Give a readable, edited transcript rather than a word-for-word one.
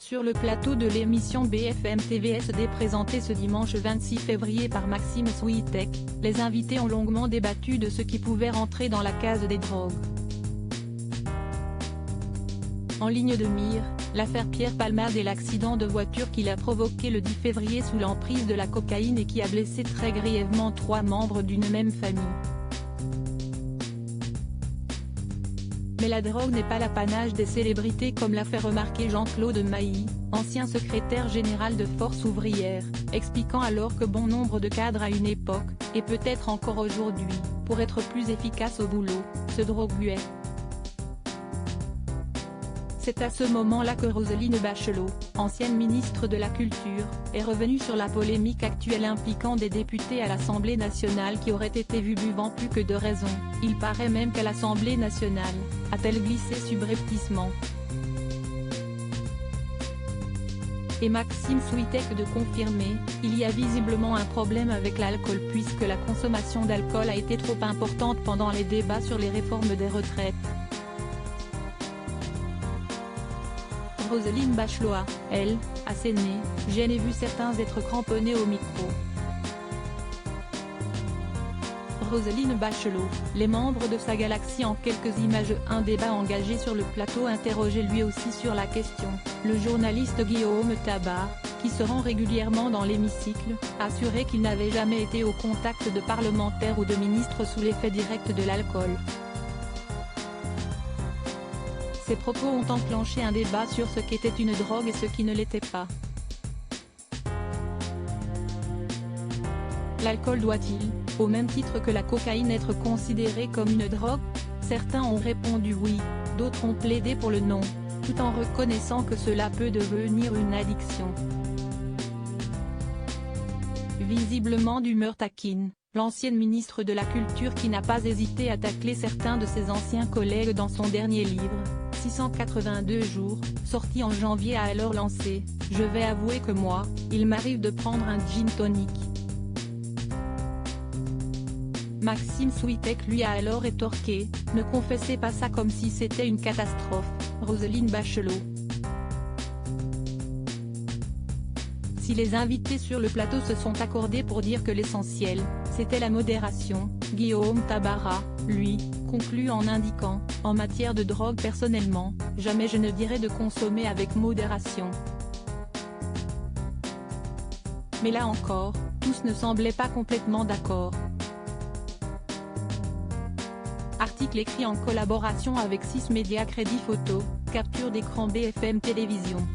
Sur le plateau de l'émission BFM TVSD présentée ce dimanche 26 février par Maxime Switek, les invités ont longuement débattu de ce qui pouvait rentrer dans la case des drogues. En ligne de mire, l'affaire Pierre Palmade et l'accident de voiture qu'il a provoqué le 10 février sous l'emprise de la cocaïne et qui a blessé très grièvement 3 membres d'une même famille. Mais la drogue n'est pas l'apanage des célébrités comme l'a fait remarquer Jean-Claude Mailly, ancien secrétaire général de Force ouvrière, expliquant alors que bon nombre de cadres à une époque, et peut-être encore aujourd'hui, pour être plus efficaces au boulot, se droguaient. C'est à ce moment-là que Roselyne Bachelot, ancienne ministre de la Culture, est revenue sur la polémique actuelle impliquant des députés à l'Assemblée nationale qui auraient été vus buvant plus que de raison. Il paraît même qu'à l'Assemblée nationale, a-t-elle glissé subrepticement. Et Maxime Switek de confirmer, il y a visiblement un problème avec l'alcool puisque la consommation d'alcool a été trop importante pendant les débats sur les réformes des retraites. Roselyne Bachelot a, elle, asséné, « J'en ai vu certains être cramponnés au micro ». Roselyne Bachelot, les membres de sa galaxie en quelques images. Un débat engagé sur le plateau interrogeait lui aussi sur la question. Le journaliste Guillaume Tabar, qui se rend régulièrement dans l'hémicycle, a assuré qu'il n'avait jamais été au contact de parlementaires ou de ministres sous l'effet direct de l'alcool. Ces propos ont enclenché un débat sur ce qu'était une drogue et ce qui ne l'était pas. L'alcool doit-il, au même titre que la cocaïne, être considéré comme une drogue? Certains ont répondu oui, d'autres ont plaidé pour le non, tout en reconnaissant que cela peut devenir une addiction. Visiblement d'humeur taquine, l'ancienne ministre de la Culture qui n'a pas hésité à tacler certains de ses anciens collègues dans son dernier livre, 682 jours, sorti en janvier, a alors lancé « Je vais avouer que moi, il m'arrive de prendre un gin tonic ». Maxime Switek lui a alors rétorqué « Ne confessez pas ça comme si c'était une catastrophe, Roselyne Bachelot ». Si les invités sur le plateau se sont accordés pour dire que l'essentiel, c'était la modération, Guillaume Tabar a, lui, conclu en indiquant « En matière de drogue personnellement, jamais je ne dirais de consommer avec modération ». Mais là encore, tous ne semblaient pas complètement d'accord. Article écrit en collaboration avec 6 médias. Crédit photo, capture d'écran BFM Télévision.